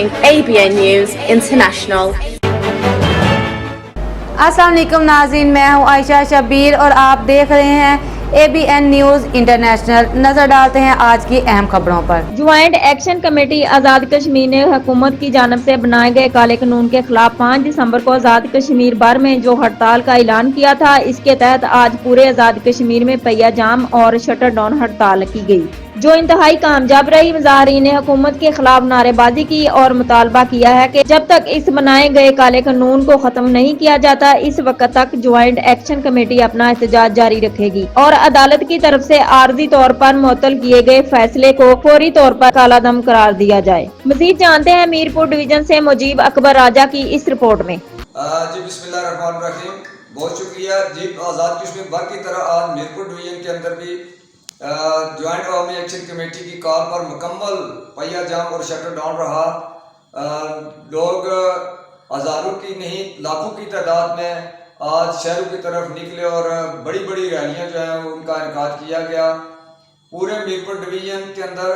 ABN News International. अस्सलाम वालेकुम नाज़रीन, मैं हूँ आयशा शबीर और आप देख रहे हैं ABN न्यूज़ इंटरनेशनल। नजर डालते हैं आज की अहम खबरों पर। Joint action committee Azad Kashmir ने हुकूमत की जानिब से बनाए गए काले कानून के खिलाफ 5 दिसंबर को आज़ाद कश्मीर भर में जो हड़ताल का ऐलान किया था, इसके तहत आज पूरे आज़ाद कश्मीर में पहिया जाम और शटर डाउन हड़ताल की गई, जो इंतहाई कामयाब रही। मुजाहिरीन ने हुकूमत के खिलाफ नारेबाजी की और मुतालबा किया है कि जब तक इस बनाए गए काले कानून को खत्म नहीं किया जाता, इस वक्त तक ज्वाइंट एक्शन कमेटी अपना एहतजाज जारी रखेगी और अदालत की तरफ से आर्जी तौर पर मुअत्तल किए गए फैसले को फौरी तौर पर कालादम करार दिया जाए। मजीद जानते हैं मीरपुर डिवीजन से मुजीब अकबर राजा की इस रिपोर्ट में। जी बिस्मिल्लाहिर्रहमानिर्रहीम, बहुत शुक्रिया जी। आज़ाद कश्मीर भर की तरह आज मीरपुर डिवीजन के अंदर भी ज्वाइंट अवामी एक्शन कमेटी की कॉल पर मुकम्मल पहिया जाम और शटर डाउन रहा। लोग हज़ारों की नहीं लाखों की तादाद में आज शहरों की तरफ निकले और बड़ी बड़ी रैलियां जो हैं उनका इनेकाद किया गया। पूरे मीरपुर डिवीजन के अंदर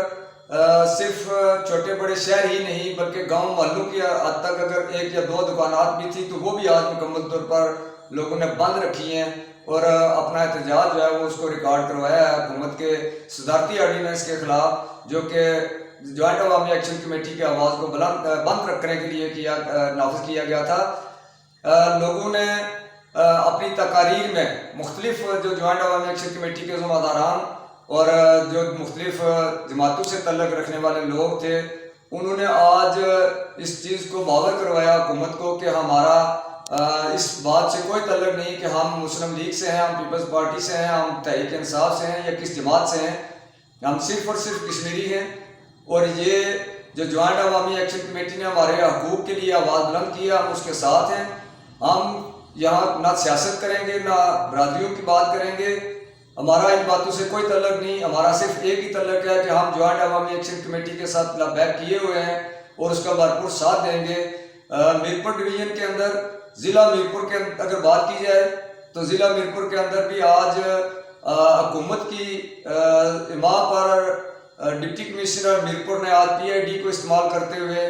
सिर्फ छोटे बड़े शहर ही नहीं बल्कि गांव मोहल्लों की हद तक अगर 1 या 2 दुकानात भी थी तो वो भी आज मुकम्मल तौर पर लोगों ने बंद रखी हैं और अपना एहतजाज जो है वो उसको रिकॉर्ड करवाया है हुकूमत के सदारती ऑर्डिनेंस के खिलाफ, जो कि ज्वाइंट अवामी एक्शन कमेटी की आवाज़ को बंद रखने के लिए नाफिज किया गया था। लोगों ने अपनी तकारीर में मुख्तलिफ जो ज्वाइंट अवामी एक्शन कमेटी के ज़िम्मेदारान और जो मुख्तलिफ जमातों से तल्लुक़ रखने वाले लोग थे, उन्होंने आज इस चीज़ को बावर करवाया हुकूमत को कि हमारा इस बात से कोई तल्लुक़ नहीं कि हम मुस्लिम लीग से हैं, हम पीपल्स पार्टी से हैं, हम तहरीक इंसाफ से हैं या किस जमात से हैं, हम सिर्फ और सिर्फ कश्मीरी हैं। और ये जो ज्वाइंट अवामी एक्शन कमेटी ने हमारे हकूक़ के लिए आवाज़ बुलंद की है, हम उसके साथ हैं। हम यहाँ ना सियासत करेंगे ना बरादरियों की बात करेंगे, हमारा इन बातों से कोई तल्लुक़ नहीं। हमारा सिर्फ एक ही तल्लुक़ है कि हम ज्वाइंट अवामी एक्शन कमेटी के साथ बैक किए हुए हैं और उसका भरपूर साथ देंगे। मीरपुर डिवीजन के अंदर ज़िला मीरपुर के अगर बात की जाए तो ज़िला मीरपुर के अंदर भी आज हुकूमत की इमाम पर डिप्टी कमिश्नर मीरपुर ने आज PID को इस्तेमाल करते हुए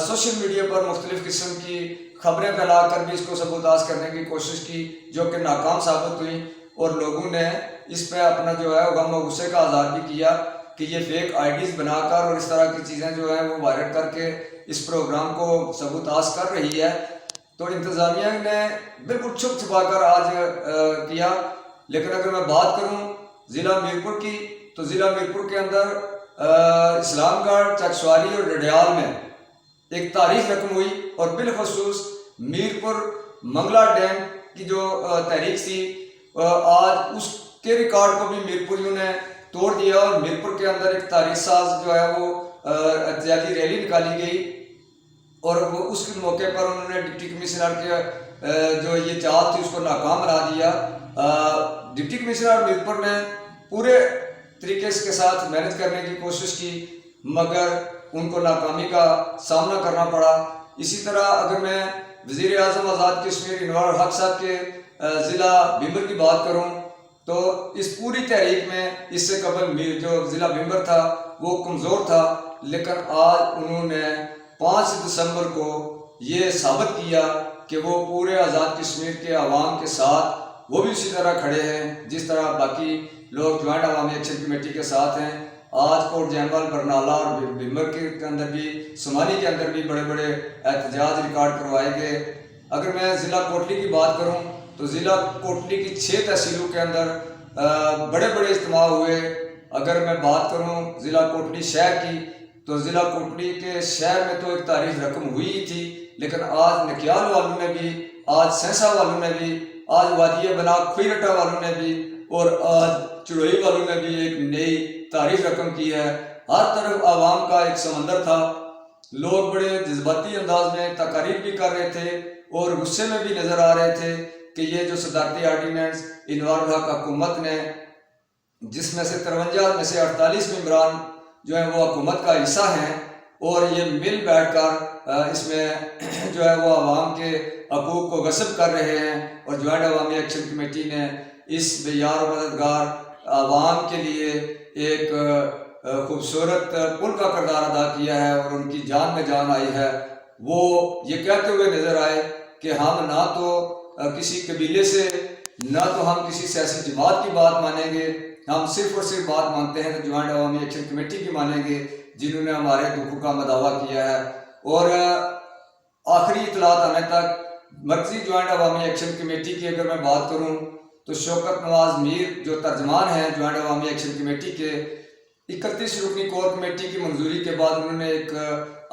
सोशल मीडिया पर मुख्तलिफ़ किस्म की खबरें फैला कर भी इसको सबूताज करने की कोशिश की, जो कि नाकाम साबित हुई और लोगों ने इस पर अपना जो है गम और गुस्से का इज़हार भी किया कि ये फेक IDs बनाकर और इस तरह की चीज़ें जो हैं वो वायरल करके इस प्रोग्राम को सबूताज कर रही है। तो इंतज़ामिया ने बिल्कुल छुप छुपा कर आज किया। लेकिन अगर मैं बात करूं ज़िला मीरपुर की तो ज़िला मीरपुर के अंदर इस्लामगढ़, चकसवारी और डडियाल में एक तारीख रकम हुई और बिलखसूस मीरपुर मंगला डैम की जो तहरीक थी आज उसके रिकॉर्ड को भी मीरपुरियों ने तोड़ दिया और मीरपुर के अंदर एक तारीख साज जो है वो एहतजाजी रैली निकाली गई और वो उस मौके पर उन्होंने डिप्टी कमिश्नर के जो ये चाल थी उसको नाकाम बना दिया। डिप्टी कमिश्नर मीरपुर ने पूरे तरीके के साथ मैनेज करने की कोशिश की मगर उनको नाकामी का सामना करना पड़ा। इसी तरह अगर मैं वज़ीर आज़म आज़ाद कश्मीर इनवार हक साहब के ज़िला बिम्बर की बात करूं तो इस पूरी तहरीक में इससे कबल जो ज़िला बिम्बर था वो कमज़ोर था, लेकिन आज उन्होंने 5 दिसंबर को ये साबित किया कि वो पूरे आज़ाद कश्मीर के अवाम के साथ वो भी उसी तरह खड़े हैं जिस तरह बाकी लोग ज्वाइंट अवामी एक्शन कमेटी के साथ हैं। आज कोट जनरल बरनाला और बिम्बर के अंदर भी सोमाली के अंदर भी बड़े बड़े एहतजाज रिकॉर्ड करवाए गए। अगर मैं ज़िला कोटली की बात करूं तो ज़िला कोटली की 6 तहसीलों के अंदर बड़े बड़े इज्तिमा हुए। अगर मैं बात करूं ज़िला कोटली शहर की तो ज़िला कोटली के शहर में तो एक तारीख रकम हुई ही थी, लेकिन आज नकियाल वालों ने भी, आज सेंसा वालों ने भी, आज वादिया बना खुईरटा वालों ने भी और आज चुड़ोई वालों ने भी एक नई तारीख रकम की है। हर तरफ आवाम का एक समंदर था, लोग बड़े जज्बाती अंदाज में तकारीर भी कर रहे थे और गुस्से में भी नज़र आ रहे थे कि ये जो सदारती ऑर्डिनेंस इनवार हक हुकूमत ने, जिसमें से 53 में से 48 मेंबरान जो है वो हुकूमत का हिस्सा हैं और ये मिल बैठकर इसमें जो है वो आवाम के हकूक़ को गस्ब कर रहे हैं। और ज्वाइंट अवामी एक्शन कमेटी ने इस बेयार और मददगार आवाम के लिए एक खूबसूरत पुल का किरदार अदा किया है और उनकी जान में जान आई है, वो ये कहते हुए नज़र आए कि हम ना तो किसी कबीले से, ना तो हम किसी सियासी जमात की बात मानेंगे, हम सिर्फ और सिर्फ बात मानते हैं तो ज्वाइंट अवामी एक्शन कमेटी की मानेंगे, जिन्होंने हमारे दुखों का मदावा किया है। और आखिरी इतलात आने तक मरकजी ज्वाइंट अवामी एक्शन कमेटी की अगर मैं बात करूँ तो शौकत नवाज मीर जो तर्जमान हैं ज्वाइंट अवामी एक्शन कमेटी के, 31 रुकनी कोर कमेटी की मंजूरी के बाद उन्होंने एक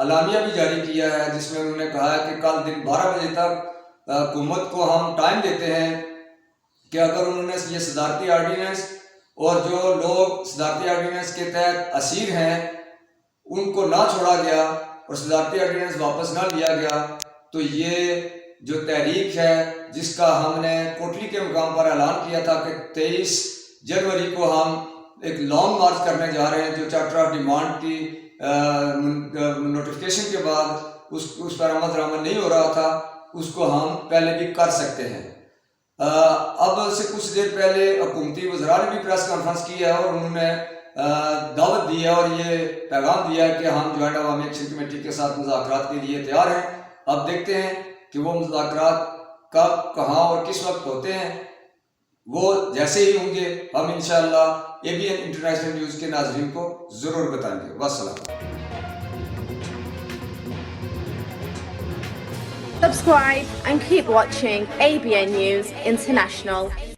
अलामिया भी जारी किया है, जिसमें उन्होंने कहा है कि कल दिन 12 बजे तक हुकूमत को हम टाइम देते हैं कि अगर उन्होंने ये सदारती आर्डीनेंस और जो लोग सदारती आर्डीनेंस के तहत असीर हैं उनको ना छोड़ा गया और सदारती आर्डीनेंस वापस ना लिया गया, तो ये जो तहरीक है जिसका हमने कोटली के मुकाम पर ऐलान किया था कि 23 जनवरी को हम एक लॉन्ग मार्च करने जा रहे हैं, जो चार्टर ऑफ डिमांड की नोटिफिकेशन के बाद उस पर अमल दरामद नहीं हो रहा था, उसको हम पहले भी कर सकते हैं। अब से कुछ देर पहले हुकूमती वज़रा ने भी प्रेस कॉन्फ्रेंस की है और उन्होंने दावत दी है और ये पैगाम दिया है कि हम ज्वाइंट अवामी एक्शन कमेटी के साथ मुज़ाकरात के लिए तैयार हैं। अब देखते हैं कि वो मुज़ाकरात कब, कहाँ और किस वक्त होते हैं। वो जैसे ही होंगे हम इंशाअल्लाह ABN इंटरनेशनल न्यूज़ के नाज़रीन को ज़रूर बताएंगे। वस्सलाम। Subscribe and keep watching ABN News International.